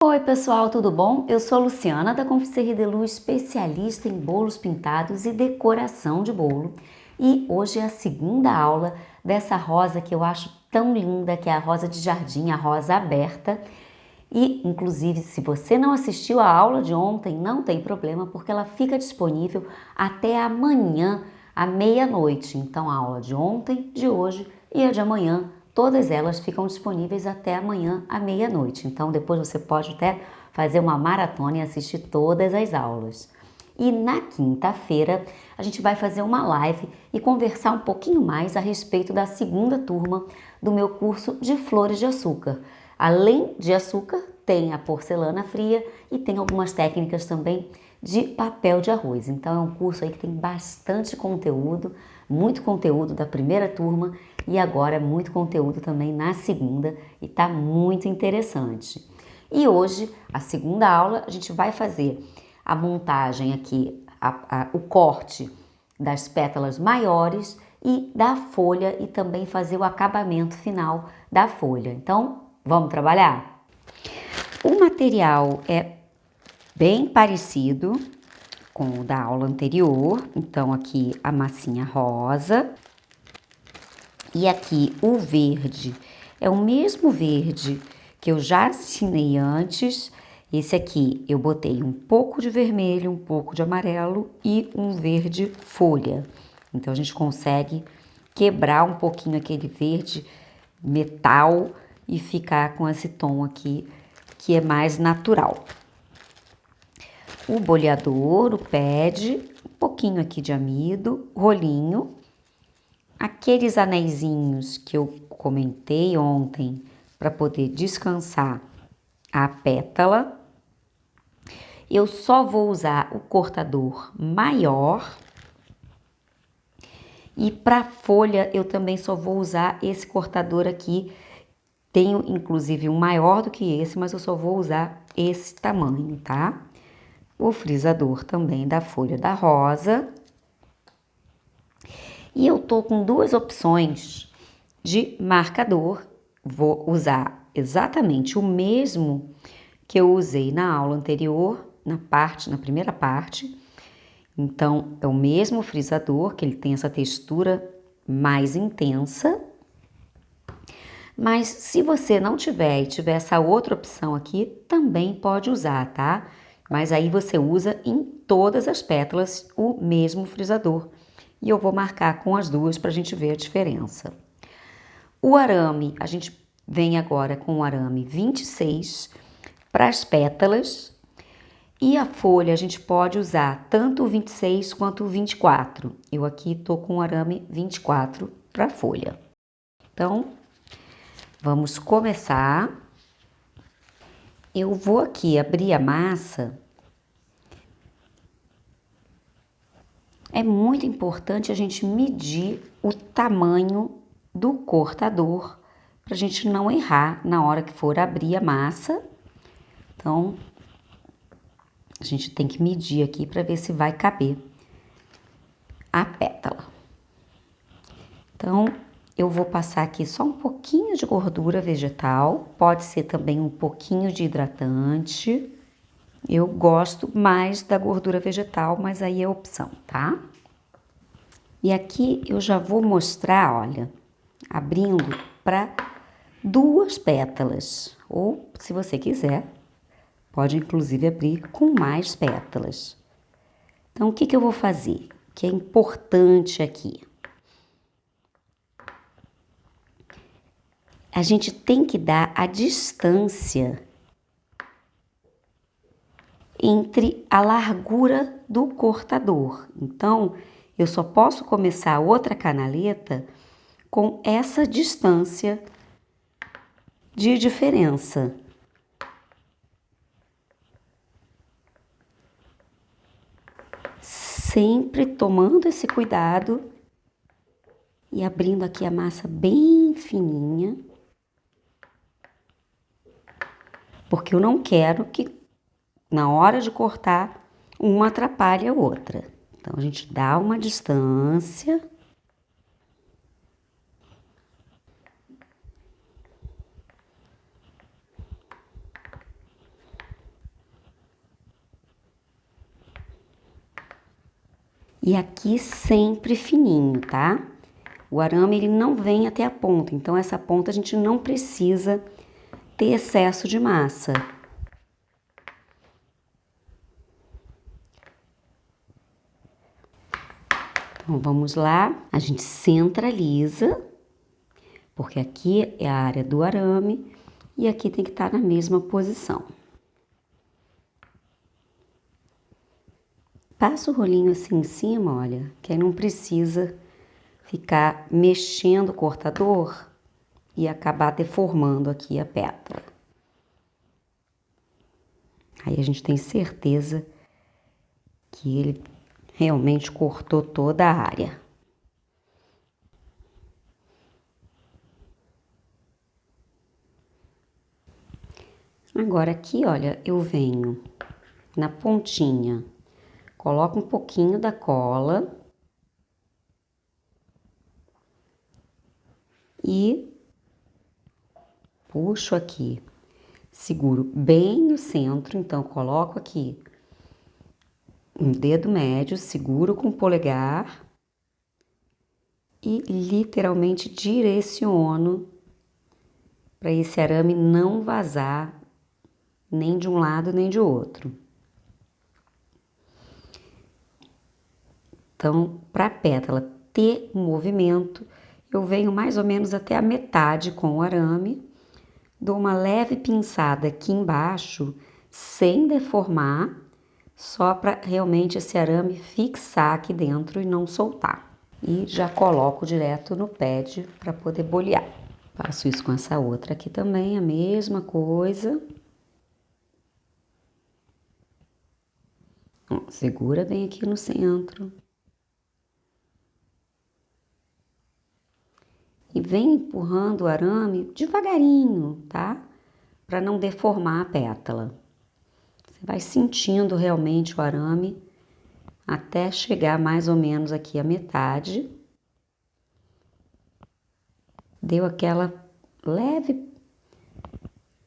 Oi pessoal, tudo bom? Eu sou a Luciana da Confiserie de Lu, especialista em bolos pintados e decoração de bolo. E hoje é a segunda aula dessa rosa que eu acho tão linda, que é a rosa de jardim, a rosa aberta. E inclusive, se você não assistiu a aula de ontem, não tem problema, porque ela fica disponível até amanhã, à meia-noite. Então a aula de ontem, de hoje e a de amanhã, todas elas ficam disponíveis até amanhã à meia-noite. Então depois você pode até fazer uma maratona e assistir todas as aulas. E na quinta-feira a gente vai fazer uma live e conversar um pouquinho mais a respeito da segunda turma do meu curso de flores de açúcar. Além de açúcar, tem a porcelana fria e tem algumas técnicas também de papel de arroz. Então é um curso aí que tem bastante conteúdo, muito conteúdo da primeira turma e agora muito conteúdo também na segunda e tá muito interessante. E hoje, a segunda aula, a gente vai fazer a montagem aqui, o corte das pétalas maiores e da folha e também fazer o acabamento final da folha. Então, vamos trabalhar? O material é bem parecido com o da aula anterior. Então, aqui a massinha rosa e aqui o verde. É o mesmo verde que eu já ensinei antes. Esse aqui eu botei um pouco de vermelho, um pouco de amarelo e um verde folha. Então, a gente consegue quebrar um pouquinho aquele verde metal e ficar com esse tom aqui que é mais natural. O boleador, o pad, um pouquinho aqui de amido, rolinho, aqueles anéisinhos que eu comentei ontem para poder descansar a pétala. Eu só vou usar o cortador maior e para folha eu também só vou usar esse cortador aqui. Tenho inclusive um maior do que esse, mas eu só vou usar esse tamanho, tá? O frisador também da folha da rosa. E eu tô com duas opções de marcador. Vou usar exatamente o mesmo que eu usei na aula anterior, na primeira parte. Então, é o mesmo frisador, que ele tem essa textura mais intensa. Mas se você não tiver e tiver essa outra opção aqui, também pode usar, tá? Mas aí você usa em todas as pétalas o mesmo frisador. E eu vou marcar com as duas para a gente ver a diferença. O arame, a gente vem agora com o arame 26 para as pétalas. E a folha a gente pode usar tanto o 26 quanto o 24. Eu aqui tô com o arame 24 para a folha. Então, vamos começar. Eu vou aqui abrir a massa. É muito importante a gente medir o tamanho do cortador para a gente não errar na hora que for abrir a massa. Então, a gente tem que medir aqui para ver se vai caber a pétala. Então, eu vou passar aqui só um pouquinho de gordura vegetal, pode ser também um pouquinho de hidratante. Eu gosto mais da gordura vegetal, mas aí é opção, tá? E aqui eu já vou mostrar, olha, abrindo para duas pétalas. Ou, se você quiser, pode inclusive abrir com mais pétalas. Então, o que que eu vou fazer? O que é importante aqui? A gente tem que dar a distância entre a largura do cortador. Então, eu só posso começar outra canaleta com essa distância de diferença. Sempre tomando esse cuidado e abrindo aqui a massa bem fininha, porque eu não quero que na hora de cortar uma atrapalhe a outra. Então, a gente dá uma distância. E aqui sempre fininho, tá? O arame ele não vem até a ponta, então essa ponta a gente não precisa ter excesso de massa. Então vamos lá, a gente centraliza, porque aqui é a área do arame e aqui tem que estar na mesma posição. Passa o rolinho assim em cima, olha, que aí não precisa ficar mexendo o cortador e acabar deformando aqui a pétala. Aí a gente tem certeza que ele realmente cortou toda a área. Agora aqui, olha, eu venho na pontinha, coloco um pouquinho da cola e puxo aqui, seguro bem no centro, então coloco aqui um dedo médio, seguro com o polegar e literalmente direciono para esse arame não vazar nem de um lado nem de outro. Então, para a pétala ter um movimento, eu venho mais ou menos até a metade com o arame, dou uma leve pinçada aqui embaixo, sem deformar, só para realmente esse arame fixar aqui dentro e não soltar. E já coloco direto no pad para poder bolear. Faço isso com essa outra aqui também, a mesma coisa. Segura bem aqui no centro. E vem empurrando o arame devagarinho, tá? Para não deformar a pétala. Você vai sentindo realmente o arame até chegar mais ou menos aqui a metade. Deu aquela leve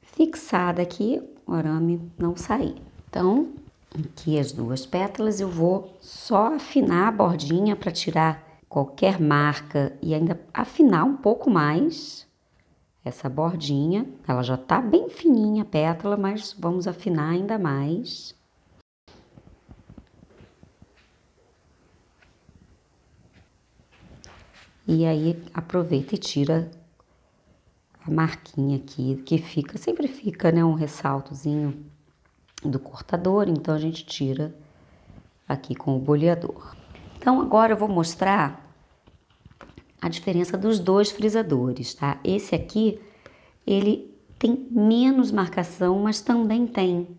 fixada aqui, o arame não sair. Então, aqui as duas pétalas eu vou só afinar a bordinha para tirar qualquer marca e ainda afinar um pouco mais essa bordinha. Ela já tá bem fininha a pétala, mas vamos afinar ainda mais. E aí aproveita e tira a marquinha aqui, que fica, sempre fica, né, um ressaltozinho do cortador, então a gente tira aqui com o boleador. Então agora eu vou mostrar a diferença dos dois frisadores, tá? Esse aqui, ele tem menos marcação, mas também tem.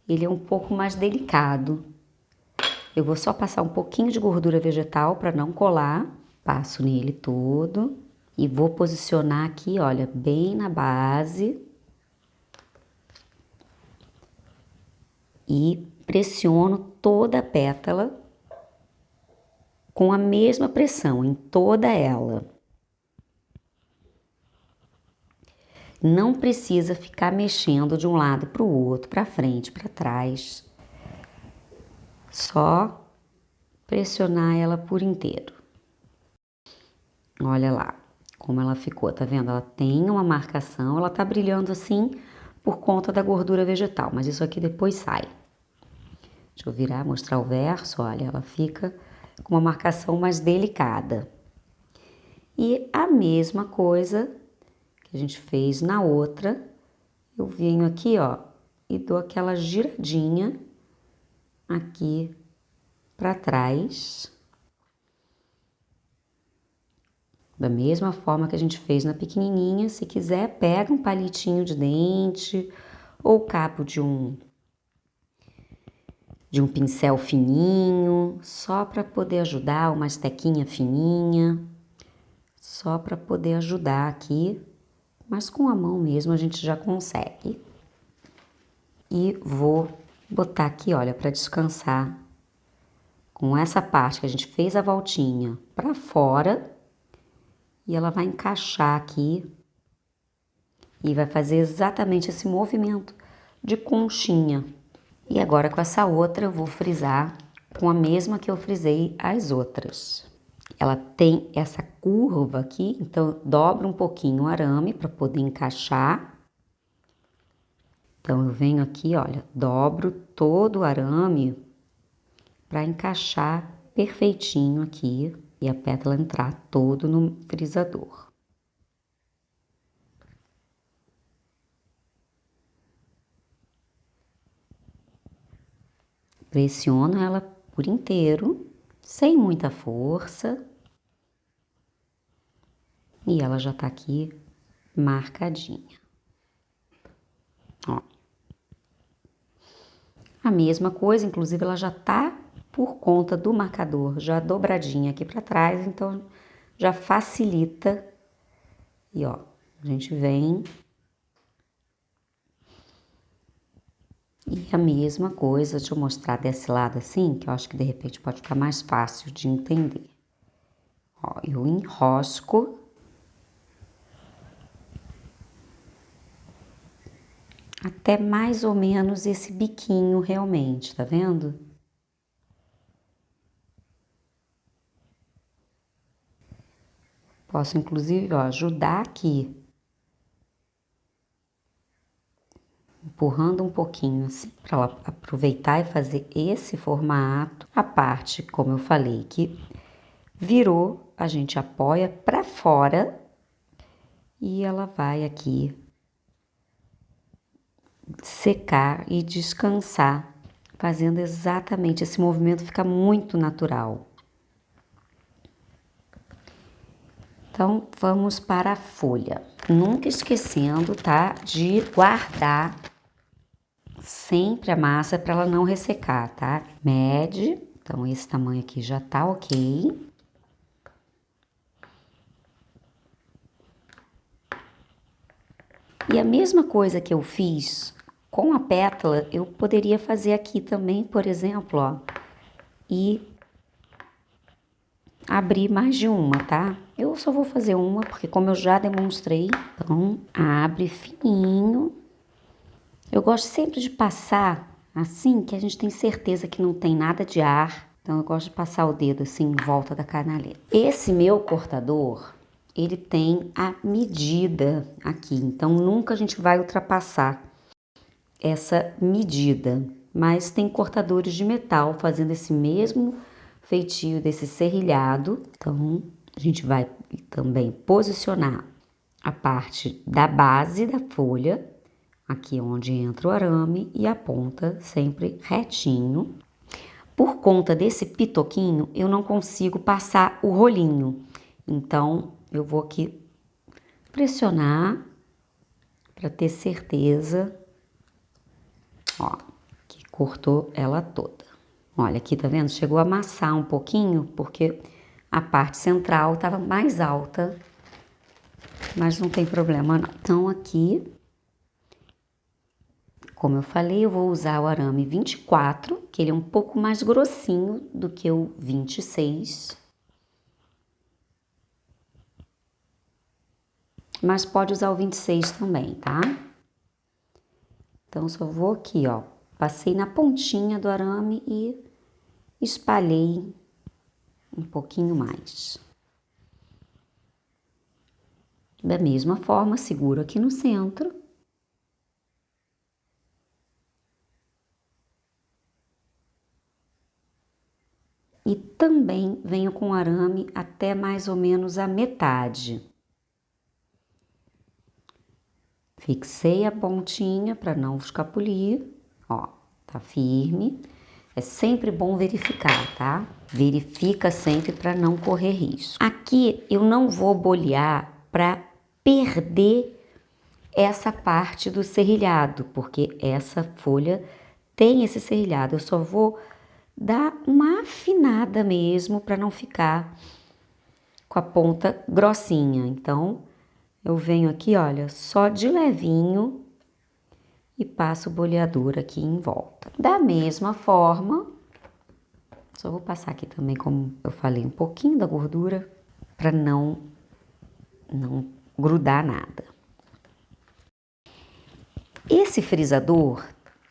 Ele é um pouco mais delicado. Eu vou só passar um pouquinho de gordura vegetal para não colar. Passo nele todo e vou posicionar aqui, olha, bem na base. E pressiono toda a pétala com a mesma pressão em toda ela. Não precisa ficar mexendo de um lado para o outro, para frente, para trás. Só pressionar ela por inteiro. Olha lá como ela ficou, tá vendo? Ela tem uma marcação, ela tá brilhando assim por conta da gordura vegetal, mas isso aqui depois sai. Deixa eu virar, mostrar o verso, olha, ela fica com uma marcação mais delicada. E a mesma coisa que a gente fez na outra, eu venho aqui, ó, e dou aquela giradinha aqui para trás. Da mesma forma que a gente fez na pequenininha, se quiser, pega um palitinho de dente ou cabo de um pincel fininho, só para poder ajudar, uma estequinha fininha, só para poder ajudar aqui, mas com a mão mesmo a gente já consegue. E vou botar aqui, olha, para descansar com essa parte que a gente fez a voltinha para fora. E ela vai encaixar aqui e vai fazer exatamente esse movimento de conchinha. E agora com essa outra eu vou frisar com a mesma que eu frisei as outras. Ela tem essa curva aqui, então eu dobro um pouquinho o arame para poder encaixar. Então eu venho aqui, olha, dobro todo o arame para encaixar perfeitinho aqui e a pétala entrar todo no frisador. Pressiono ela por inteiro, sem muita força. E ela já tá aqui marcadinha. Ó. A mesma coisa, inclusive ela já tá por conta do marcador, já dobradinha aqui pra trás, então já facilita. E ó, a gente vem. E a mesma coisa, deixa eu mostrar desse lado assim, que eu acho que de repente pode ficar mais fácil de entender. Ó, eu enrosco. Até mais ou menos esse biquinho realmente, tá vendo? Posso inclusive, ó, ajudar aqui. Empurrando um pouquinho assim, para ela aproveitar e fazer esse formato. A parte, como eu falei, que virou, a gente apoia para fora e ela vai aqui secar e descansar, fazendo exatamente esse movimento, fica muito natural. Então, vamos para a folha. Nunca esquecendo, tá, de guardar sempre a massa para ela não ressecar, tá? Mede, então esse tamanho aqui já tá ok. E a mesma coisa que eu fiz com a pétala, eu poderia fazer aqui também, por exemplo, ó, e abrir mais de uma, tá? Eu só vou fazer uma, porque como eu já demonstrei, então abre fininho. Eu gosto sempre de passar assim, que a gente tem certeza que não tem nada de ar. Então eu gosto de passar o dedo assim em volta da canaleta. Esse meu cortador, ele tem a medida aqui, então nunca a gente vai ultrapassar essa medida. Mas tem cortadores de metal fazendo esse mesmo feitio desse serrilhado. Então a gente vai também posicionar a parte da base da folha, aqui onde entra o arame, e a ponta sempre retinho. Por conta desse pitoquinho, eu não consigo passar o rolinho. Então, eu vou aqui pressionar para ter certeza, ó, que cortou ela toda. Olha, aqui tá vendo? Chegou a amassar um pouquinho, porque a parte central tava mais alta, mas não tem problema não. Então, aqui, como eu falei, eu vou usar o arame 24, que ele é um pouco mais grossinho do que o 26. Mas pode usar o 26 também, tá? Então, só vou aqui, ó, passei na pontinha do arame e espalhei um pouquinho mais. Da mesma forma, seguro aqui no centro. E também venho com o arame até mais ou menos a metade. Fixei a pontinha para não escapulir, ó, tá firme. É sempre bom verificar, tá? Verifica sempre para não correr risco. Aqui eu não vou bolear para perder essa parte do serrilhado, porque essa folha tem esse serrilhado. Eu só vou dar uma afinada mesmo para não ficar com a ponta grossinha. Então, eu venho aqui, olha, só de levinho e passo o boleador aqui em volta. Da mesma forma, só vou passar aqui também, como eu falei, um pouquinho da gordura para não grudar nada. Esse frisador,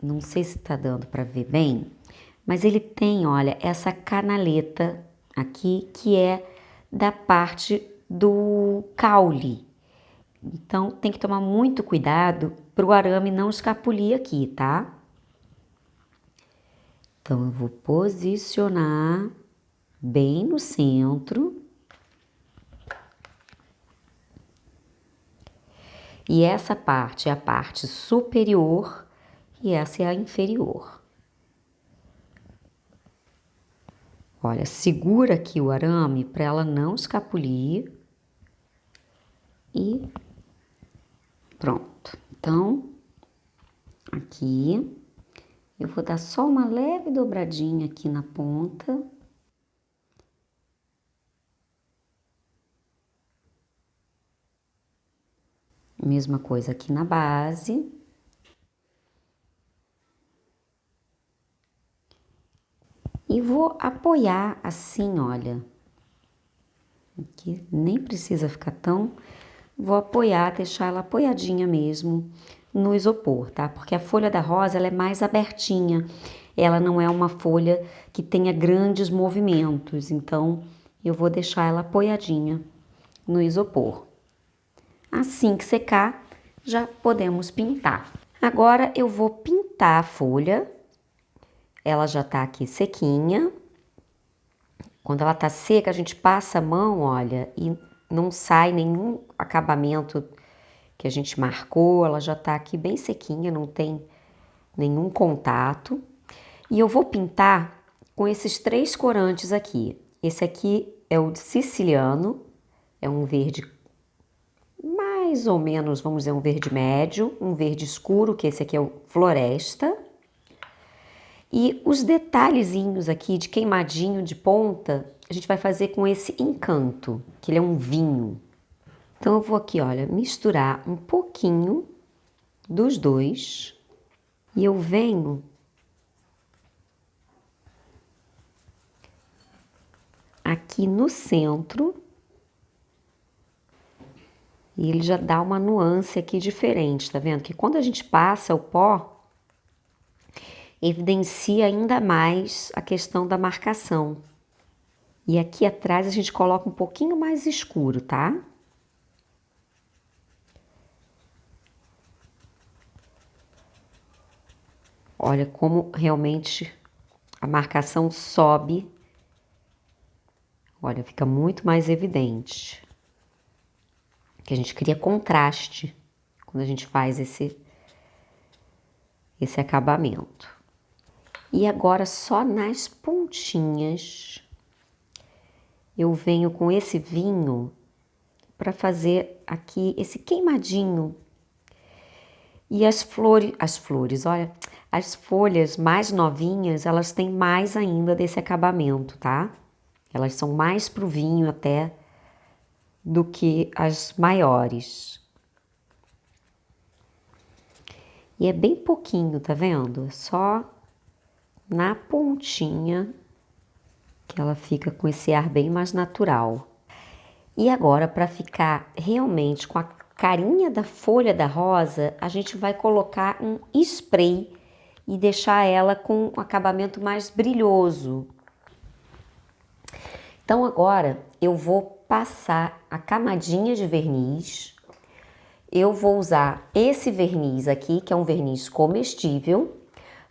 não sei se tá dando para ver bem, Mas ele tem, olha, essa canaleta aqui que é da parte do caule. Então tem que tomar muito cuidado para o arame não escapulir aqui, tá? Então eu vou posicionar bem no centro. E essa parte é a parte superior e essa é a inferior. Olha, segura aqui o arame para ela não escapulir. E pronto. Então, aqui eu vou dar só uma leve dobradinha aqui na ponta. Mesma coisa aqui na base. E vou apoiar assim, olha. Aqui nem precisa ficar tão... Vou apoiar, deixar ela apoiadinha mesmo no isopor, tá? Porque a folha da rosa, ela é mais abertinha. Ela não é uma folha que tenha grandes movimentos. Então, eu vou deixar ela apoiadinha no isopor. Assim que secar, já podemos pintar. Agora eu vou pintar a folha. Ela já tá aqui sequinha. Quando ela tá seca, a gente passa a mão, olha, e não sai nenhum acabamento que a gente marcou. Ela já tá aqui bem sequinha, não tem nenhum contato. E eu vou pintar com esses 3 corantes aqui. Esse aqui é o siciliano, é um verde mais ou menos, vamos dizer, um verde médio, um verde escuro, que esse aqui é o floresta. E os detalhezinhos aqui de queimadinho de ponta, a gente vai fazer com esse encanto, que ele é um vinho. Então eu vou aqui, olha, misturar um pouquinho dos dois e eu venho aqui no centro e ele já dá uma nuance aqui diferente, tá vendo? Que quando a gente passa o pó, evidencia ainda mais a questão da marcação. E aqui atrás a gente coloca um pouquinho mais escuro, tá? Olha como realmente a marcação sobe. Olha, fica muito mais evidente. Que a gente cria contraste quando a gente faz esse acabamento. E agora só nas pontinhas eu venho com esse vinho para fazer aqui esse queimadinho. E as flores, olha, as folhas mais novinhas, elas têm mais ainda desse acabamento, tá? Elas são mais pro vinho até do que as maiores. E é bem pouquinho, tá vendo? É só na pontinha que ela fica com esse ar bem mais natural. E agora, para ficar realmente com a carinha da folha da rosa, a gente vai colocar um spray e deixar ela com um acabamento mais brilhoso. Então agora eu vou passar a camadinha de verniz. Eu vou usar esse verniz aqui, que é um verniz comestível,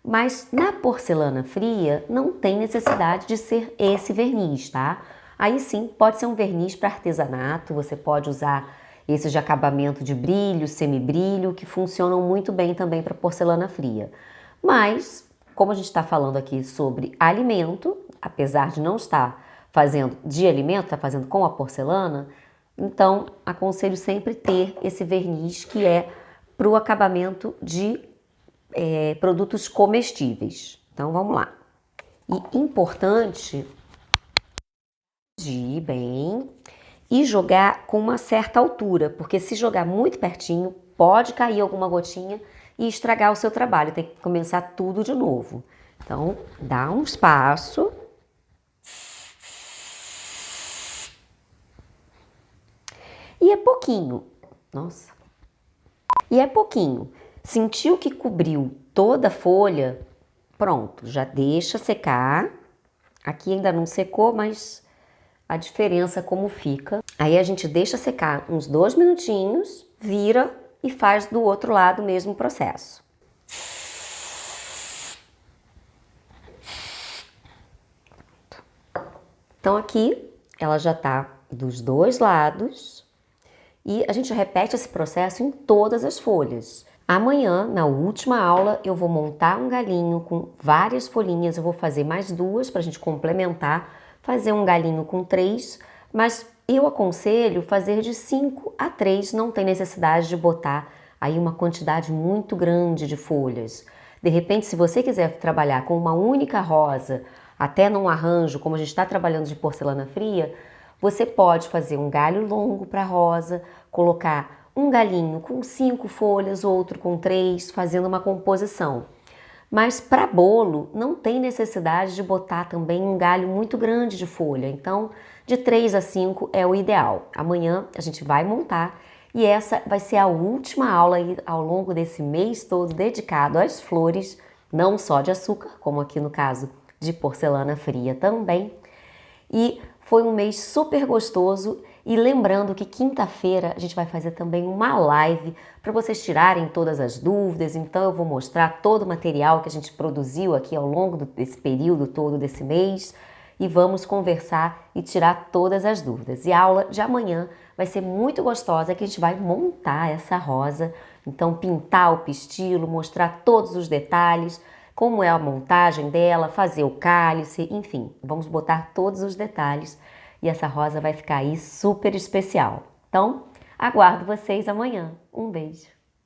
mas na porcelana fria não tem necessidade de ser esse verniz, tá? Aí sim, pode ser um verniz para artesanato, você pode usar esses de acabamento de brilho, semibrilho, que funcionam muito bem também para porcelana fria. Mas, como a gente está falando aqui sobre alimento, apesar de não estar fazendo de alimento, está fazendo com a porcelana, então aconselho sempre ter esse verniz que é para o acabamento de produtos comestíveis. Então vamos lá. E importante de ir bem e jogar com uma certa altura, porque se jogar muito pertinho, pode cair alguma gotinha e estragar o seu trabalho, tem que começar tudo de novo. Então, dá um espaço. E é pouquinho. Nossa. E é pouquinho. Sentiu que cobriu toda a folha, Pronto, já deixa secar. Aqui ainda não secou, mas a diferença como fica. Aí a gente deixa secar uns 2 minutinhos, vira e faz do outro lado o mesmo processo. Então aqui ela já tá dos 2 lados e a gente repete esse processo em todas as folhas. Amanhã, na última aula, eu vou montar um galinho com várias folhinhas, eu vou fazer mais 2 para a gente complementar, fazer um galinho com 3, mas eu aconselho fazer de 5 a 3, não tem necessidade de botar aí uma quantidade muito grande de folhas. De repente, se você quiser trabalhar com uma única rosa, até num arranjo, como a gente está trabalhando de porcelana fria, você pode fazer um galho longo para rosa, colocar um galinho com 5 folhas, outro com 3, fazendo uma composição. Mas para bolo não tem necessidade de botar também um galho muito grande de folha, então de 3 a 5 é o ideal. Amanhã a gente vai montar e essa vai ser a última aula aí ao longo desse mês todo dedicado às flores, não só de açúcar, como aqui no caso de porcelana fria também. E foi um mês super gostoso e lembrando que quinta-feira a gente vai fazer também uma live para vocês tirarem todas as dúvidas, então eu vou mostrar todo o material que a gente produziu aqui ao longo desse período todo desse mês e vamos conversar e tirar todas as dúvidas. E a aula de amanhã vai ser muito gostosa, que a gente vai montar essa rosa, então pintar o pistilo, mostrar todos os detalhes, como é a montagem dela, fazer o cálice, enfim, vamos botar todos os detalhes e essa rosa vai ficar aí super especial. Então, aguardo vocês amanhã. Um beijo!